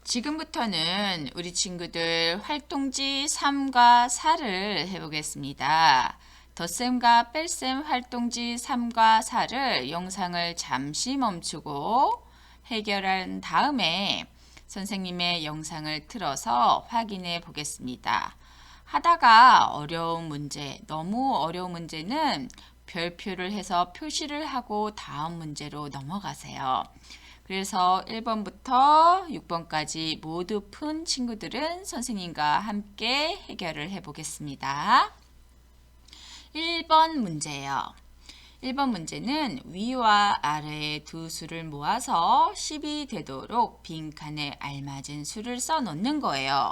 지금부터는 우리 친구들 활동지 3과 4를 해보겠습니다. 덧셈과 뺄셈 활동지 3과 4를 영상을 잠시 멈추고 해결한 다음에 선생님의 영상을 틀어서 확인해 보겠습니다. 하다가 어려운 문제, 너무 어려운 문제는 별표를 해서 표시를 하고 다음 문제로 넘어가세요. 그래서 1번부터 6번까지 모두 푼 친구들은 선생님과 함께 해결을 해 보겠습니다. 1번 문제예요. 1번 문제는 위와 아래의 두 수를 모아서 10이 되도록 빈칸에 알맞은 수를 써 놓는 거예요.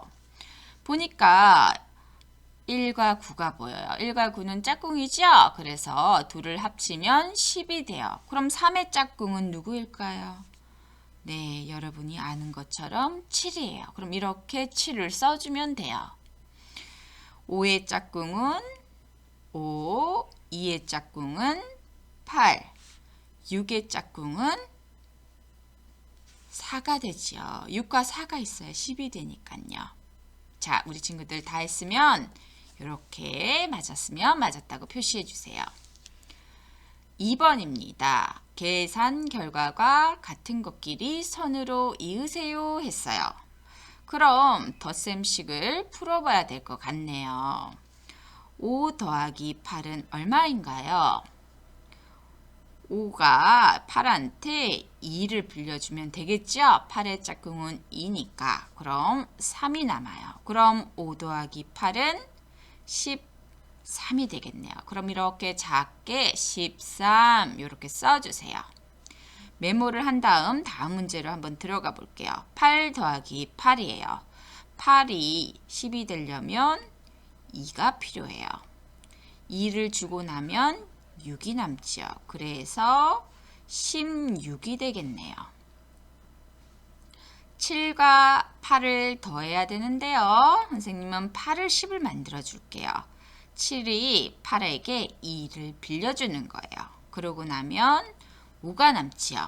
보니까 1과 9가 보여요. 1과 9는 짝꿍이죠? 그래서 둘을 합치면 10이 돼요. 그럼 3의 짝꿍은 누구일까요? 네, 여러분이 아는 것처럼 7이에요. 그럼 이렇게 7을 써주면 돼요. 5의 짝꿍은 5, 2의 짝꿍은 8, 6의 짝꿍은 4가 되죠. 6과 4가 있어야 10이 되니까요. 자, 우리 친구들 다 했으면 이렇게 맞았으면 맞았다고 표시해 주세요. 2번입니다. 계산 결과가 같은 것끼리 선으로 이으세요 했어요. 그럼 덧셈식을 풀어봐야 될 것 같네요. 5 더하기 8은 얼마인가요? 5가 8한테 2를 빌려주면 되겠죠? 8의 짝꿍은 2니까. 그럼 3이 남아요. 그럼 5 더하기 8은 13이 되겠네요. 그럼 이렇게 작게 13 이렇게 써주세요. 메모를 한 다음 문제로 한번 들어가 볼게요. 8 더하기 8이에요. 8이 10이 되려면 2가 필요해요. 2를 주고 나면 6이 남죠. 그래서 16이 되겠네요. 7과 8을 더해야 되는데요. 선생님은 8을 10을 만들어 줄게요. 7이 8에게 2를 빌려주는 거예요. 그러고 나면 5가 남지요.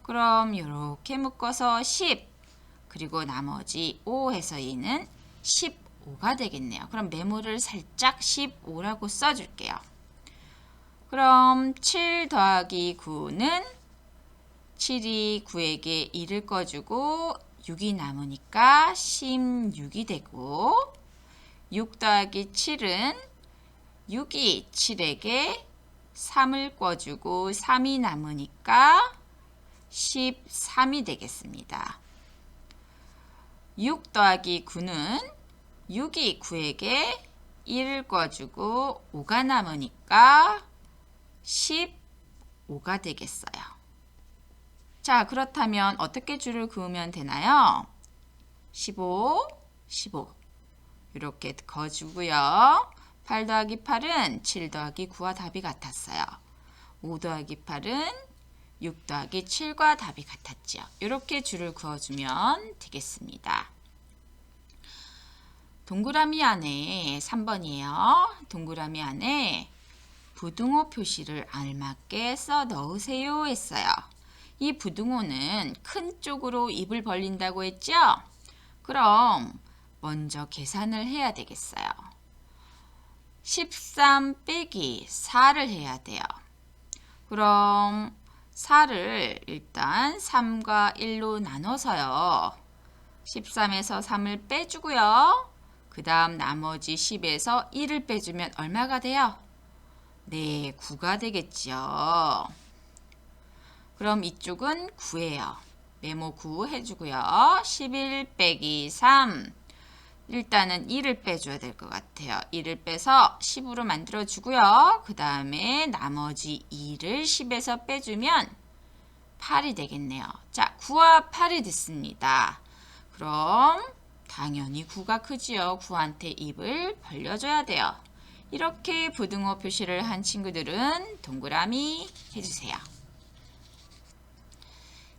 그럼 이렇게 묶어서 10 그리고 나머지 5 해서 얘는 15가 되겠네요. 그럼 메모를 살짝 15라고 써줄게요. 그럼 7 더하기 9는 7이 9에게 1을 꺼주고 6이 남으니까 16이 되고 6 더하기 7은 6이 7에게 3을 꿔주고 3이 남으니까 13이 되겠습니다. 6 더하기 9는 6이 9에게 1을 꿔주고 5가 남으니까 15가 되겠어요. 자, 그렇다면 어떻게 줄을 그으면 되나요? 15, 15 이렇게 그어주고요. 8 더하기 8은 7 더하기 9와 답이 같았어요. 5 더하기 8은 6 더하기 7과 답이 같았죠. 이렇게 줄을 그어주면 되겠습니다. 동그라미 안에 3번이에요. 동그라미 안에 부등호 표시를 알맞게 써 넣으세요 했어요. 이 부등호는 큰 쪽으로 입을 벌린다고 했죠? 그럼 먼저 계산을 해야 되겠어요. 13 빼기 4를 해야 돼요. 그럼 4를 일단 3과 1로 나눠서요. 13에서 3을 빼주고요. 그 다음 나머지 10에서 1을 빼주면 얼마가 돼요? 네, 9가 되겠죠. 그럼 이쪽은 9예요. 메모 9 해주고요. 11 빼기 3. 일단은 1을 빼줘야 될 것 같아요. 1을 빼서 10으로 만들어주고요. 그 다음에 나머지 2를 10에서 빼주면 8이 되겠네요. 자, 9와 8이 됐습니다. 그럼 당연히 9가 크지요. 9한테 입을 벌려줘야 돼요. 이렇게 부등호 표시를 한 친구들은 동그라미 해주세요.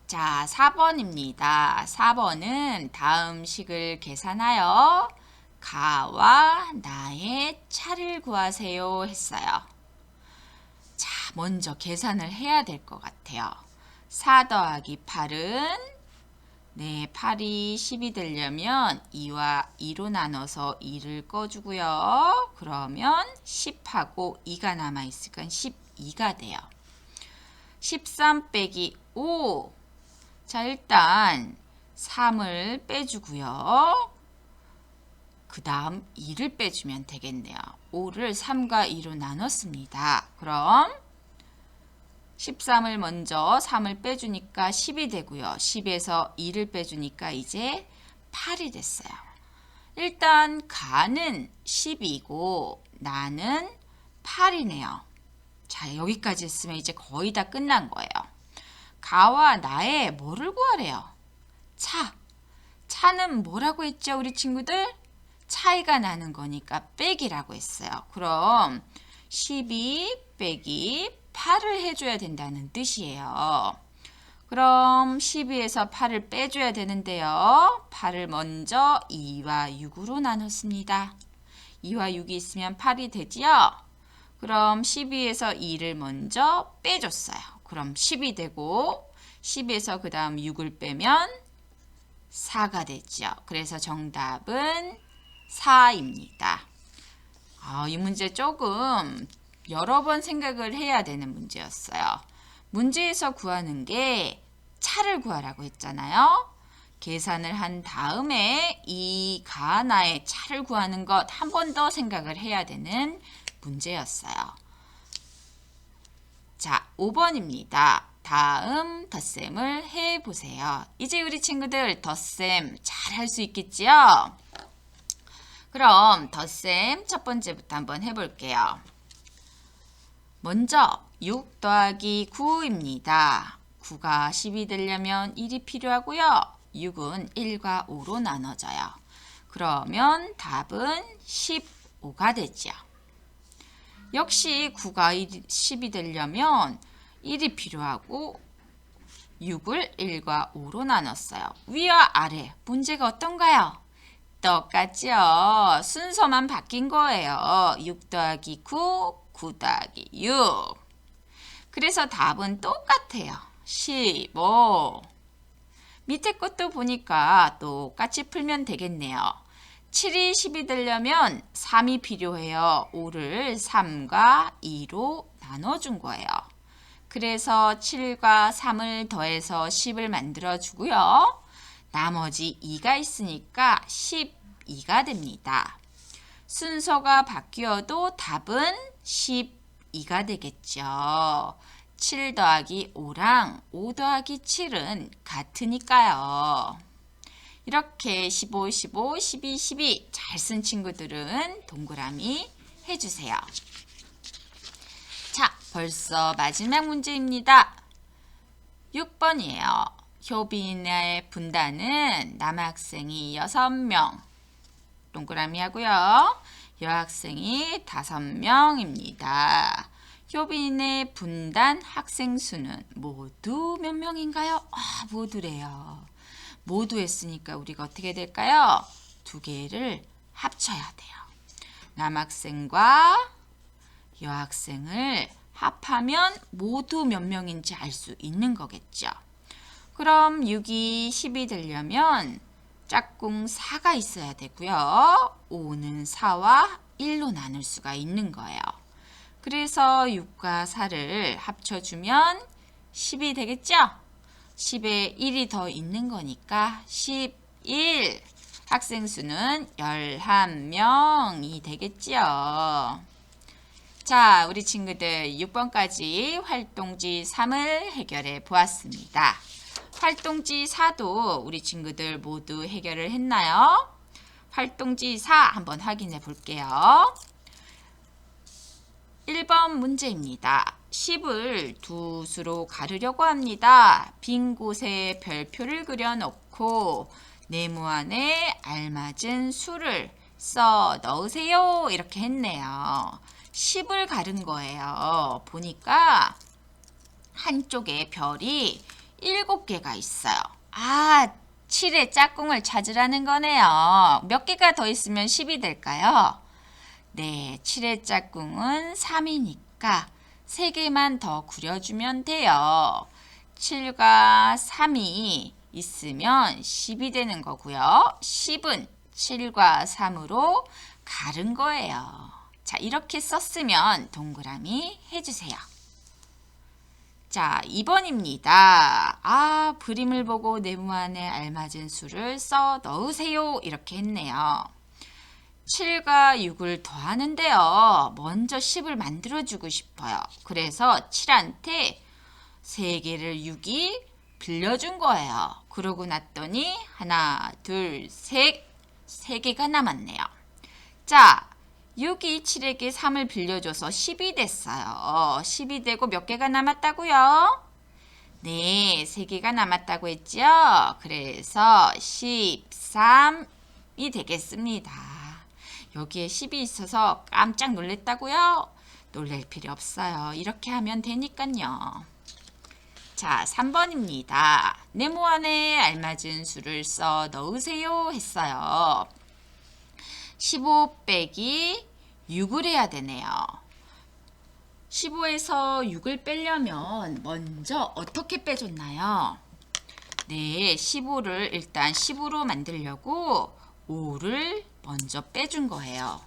자, 4번입니다. 4번은 다음 식을 계산하여 가와 나의 차를 구하세요 했어요. 자, 먼저 계산을 해야 될 것 같아요. 4 더하기 8은 네, 8이 10이 되려면 2와 2로 나눠서 2를 꺼주고요. 그러면 10하고 2가 남아있으니까 12가 돼요. 13 빼기 5. 자, 일단 3을 빼주고요. 그 다음 2를 빼주면 되겠네요. 5를 3과 2로 나눴습니다. 그럼 13을 먼저 3을 빼주니까 10이 되고요. 10에서 2를 빼주니까 이제 8이 됐어요. 일단 가는 10이고 나는 8이네요. 자, 여기까지 했으면 이제 거의 다 끝난 거예요. 가와 나의 뭐를 구하래요? 차. 차는 뭐라고 했죠, 우리 친구들? 차이가 나는 거니까 빼기라고 했어요. 그럼 12 빼기 8을 해줘야 된다는 뜻이에요. 그럼 12에서 8을 빼줘야 되는데요. 8을 먼저 2와 6으로 나눴습니다. 2와 6이 있으면 8이 되지요. 그럼 12에서 2를 먼저 빼줬어요. 그럼 10이 되고 10에서 그 다음 6을 빼면 4가 되죠. 그래서 정답은 4입니다. 이 문제 조금 여러 번 생각을 해야 되는 문제였어요. 문제에서 구하는 게 차를 구하라고 했잖아요. 계산을 한 다음에 이 가나의 차를 구하는 것 한 번 더 생각을 해야 되는 문제였어요. 자, 5번입니다. 다음 덧셈을 해보세요. 이제 우리 친구들 덧셈 잘 할 수 있겠지요? 그럼 덧셈 첫 번째부터 한번 해볼게요. 먼저 6 더하기 9입니다. 9가 10이 되려면 1이 필요하고요. 6은 1과 5로 나눠져요. 그러면 답은 15가 되죠. 역시 9가 10이 되려면 1이 필요하고 6을 1과 5로 나눴어요. 위와 아래 문제가 어떤가요? 똑같죠. 순서만 바뀐 거예요. 6 더하기 9, 9 더하기 6. 그래서 답은 똑같아요. 15. 밑에 것도 보니까 똑같이 풀면 되겠네요. 7이 10이 되려면 3이 필요해요. 5를 3과 2로 나눠준 거예요. 그래서 7과 3을 더해서 10을 만들어주고요. 나머지 2가 있으니까 12가 됩니다. 순서가 바뀌어도 답은 12가 되겠죠. 7 더하기 5랑 5 더하기 7은 같으니까요. 이렇게 15, 15, 12, 12 잘 쓴 친구들은 동그라미 해주세요. 자, 벌써 마지막 문제입니다. 6번이에요. 효빈의 분단은 남학생이 6명, 동그라미 하고요. 여학생이 5명입니다. 효빈의 분단 학생 수는 모두 몇 명인가요? 모두래요. 모두 했으니까 우리가 어떻게 될까요? 두 개를 합쳐야 돼요. 남학생과 여학생을 합하면 모두 몇 명인지 알 수 있는 거겠죠. 그럼 6이 10이 되려면 짝꿍 4가 있어야 되고요. 5는 4와 1로 나눌 수가 있는 거예요. 그래서 6과 4를 합쳐주면 10이 되겠죠? 10에 1이 더 있는 거니까 11. 학생 수는 11명이 되겠죠. 자, 우리 친구들 6번까지 활동지 3을 해결해 보았습니다. 활동지 4도 우리 친구들 모두 해결을 했나요? 활동지 4 한번 확인해 볼게요. 1번 문제입니다. 10을 두 수로 가르려고 합니다. 빈 곳에 별표를 그려놓고 네모 안에 알맞은 수를 써 넣으세요. 이렇게 했네요. 10을 가른 거예요. 보니까 한쪽에 별이 7개가 있어요. 7의 짝꿍을 찾으라는 거네요. 몇 개가 더 있으면 10이 될까요? 네, 7의 짝꿍은 3이니까 3개만 더 그려주면 돼요. 7과 3이 있으면 10이 되는 거고요. 10은 7과 3으로 가른 거예요. 자, 이렇게 썼으면 동그라미 해주세요. 자, 2번입니다. 그림을 보고 네모 안에 알맞은 수를 써 넣으세요. 이렇게 했네요. 7과 6을 더하는데요. 먼저 10을 만들어주고 싶어요. 그래서 7한테 3개를 6이 빌려준 거예요. 그러고 났더니 하나, 둘, 셋, 3개가 남았네요. 자, 6이 7에게 3을 빌려줘서 10이 됐어요. 10이 되고 몇 개가 남았다고요? 네, 3개가 남았다고 했죠? 그래서 13이 되겠습니다. 여기에 10이 있어서 깜짝 놀랬다고요? 놀랄 필요 없어요. 이렇게 하면 되니까요. 자, 3번입니다. 네모 안에 알맞은 수를 써 넣으세요 했어요. 15 빼기 6을 해야 되네요. 15에서 6을 빼려면 먼저 어떻게 빼줬나요? 네, 15를 일단 10으로 만들려고 5를 먼저 빼준 거예요.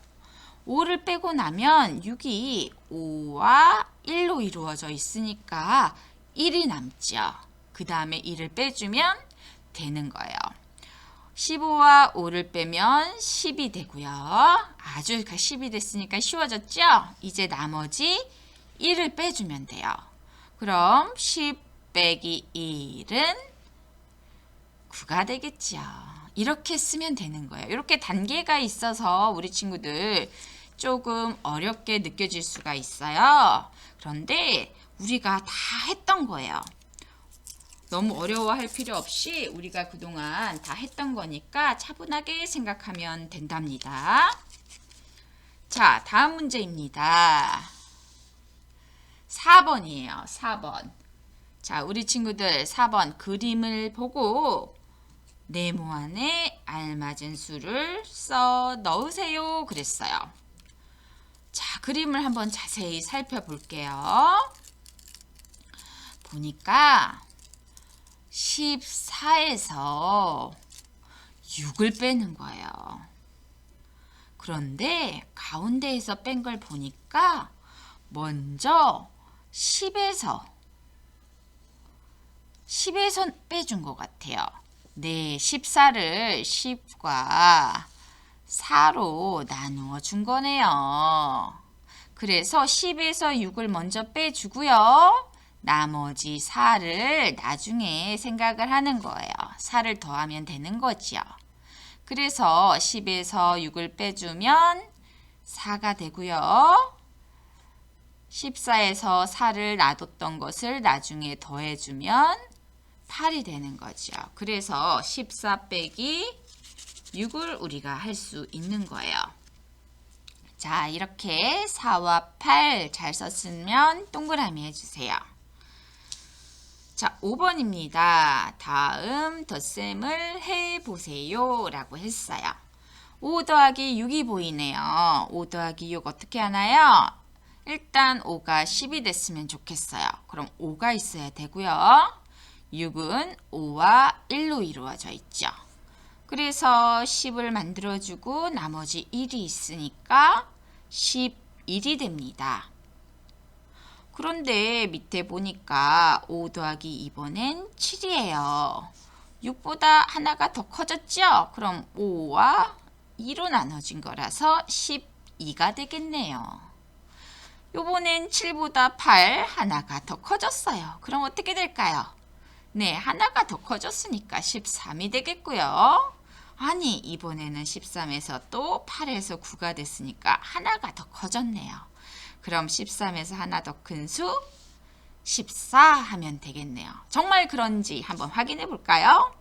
5를 빼고 나면 6이 5와 1로 이루어져 있으니까 1이 남죠. 그 다음에 1을 빼주면 되는 거예요. 15와 5를 빼면 10이 되고요. 아주 10이 됐으니까 쉬워졌죠? 이제 나머지 1을 빼주면 돼요. 그럼 10 빼기 1은 9가 되겠죠. 이렇게 쓰면 되는 거예요. 이렇게 단계가 있어서 우리 친구들 조금 어렵게 느껴질 수가 있어요. 그런데 우리가 다 했던 거예요. 너무 어려워할 필요 없이 우리가 그동안 다 했던 거니까 차분하게 생각하면 된답니다. 자, 다음 문제입니다. 4번이에요. 4번. 자, 우리 친구들 4번 그림을 보고 네모 안에 알맞은 수를 써 넣으세요 그랬어요. 자, 그림을 한번 자세히 살펴볼게요. 보니까 14에서 6을 빼는 거예요. 그런데 가운데에서 뺀 걸 보니까 먼저 10에서 빼준 것 같아요. 네, 14를 10과 4로 나누어 준 거네요. 그래서 10에서 6을 먼저 빼주고요. 나머지 4를 나중에 생각을 하는 거예요. 4를 더하면 되는 거지요. 그래서 10에서 6을 빼주면 4가 되고요. 14에서 4를 놔뒀던 것을 나중에 더해주면 8이 되는 거죠. 그래서 14 빼기 6을 우리가 할 수 있는 거예요. 자, 이렇게 4와 8 잘 썼으면 동그라미 해주세요. 자, 5번입니다. 다음 덧셈을 해보세요 라고 했어요. 5 더하기 6이 보이네요. 5 더하기 6 어떻게 하나요? 일단 5가 10이 됐으면 좋겠어요. 그럼 5가 있어야 되고요. 6은 5와 1로 이루어져 있죠. 그래서 10을 만들어주고 나머지 1이 있으니까 11이 됩니다. 그런데 밑에 보니까 5 더하기 2번엔 7이에요. 6보다 하나가 더 커졌죠? 그럼 5와 2로 나눠진 거라서 12가 되겠네요. 요번엔 7보다 8 하나가 더 커졌어요. 그럼 어떻게 될까요? 네, 하나가 더 커졌으니까 13이 되겠고요. 아니, 이번에는 13에서 또 8에서 9가 됐으니까 하나가 더 커졌네요. 그럼 13에서 하나 더 큰 수 14 하면 되겠네요. 정말 그런지 한번 확인해 볼까요?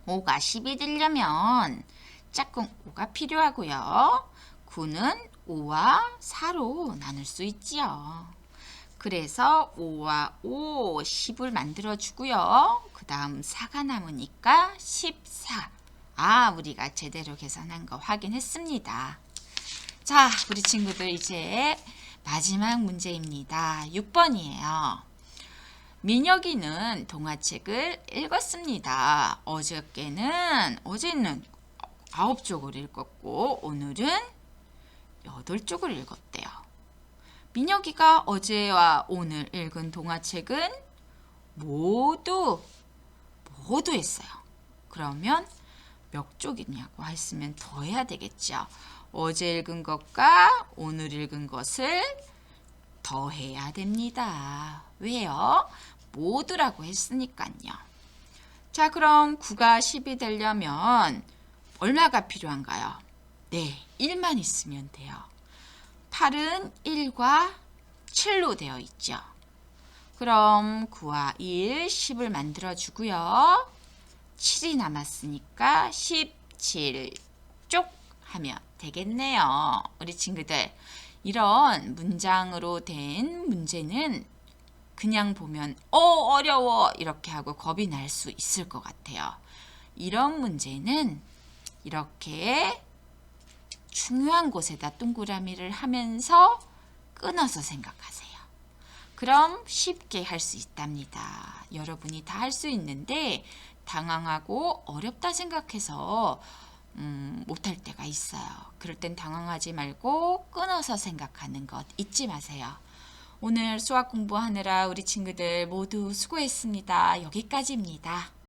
5가 10이 되려면 짝꿍 5가 필요하고요. 9는 5와 4로 나눌 수 있지요. 그래서 5와 5, 10을 만들어 주고요. 그 다음 4가 남으니까 14. 우리가 제대로 계산한 거 확인했습니다. 자, 우리 친구들 이제 마지막 문제입니다. 6번이에요. 민혁이는 동화책을 읽었습니다. 어제는 9쪽을 읽었고 오늘은 8쪽을 읽었대요. 민혁이가 어제와 오늘 읽은 동화책은 모두 했어요. 그러면 몇 쪽이냐고 했으면 더 해야 되겠죠. 어제 읽은 것과 오늘 읽은 것을 더 해야 됩니다. 왜요? 모두라고 했으니까요. 자, 그럼 9가 10이 되려면 얼마가 필요한가요? 네, 1만 있으면 돼요. 8은 1과 7로 되어 있죠. 그럼 9와 1, 10을 만들어주고요. 7이 남았으니까 17쪽 하면 되겠네요. 우리 친구들, 이런 문장으로 된 문제는 그냥 보면 어려워 이렇게 하고 겁이 날 수 있을 것 같아요. 이런 문제는 이렇게 중요한 곳에다 동그라미를 하면서 끊어서 생각하세요. 그럼 쉽게 할 수 있답니다. 여러분이 다 할 수 있는데 당황하고 어렵다 생각해서 못할 때가 있어요. 그럴 땐 당황하지 말고 끊어서 생각하는 것 잊지 마세요. 오늘 수학 공부하느라 우리 친구들 모두 수고했습니다. 여기까지입니다.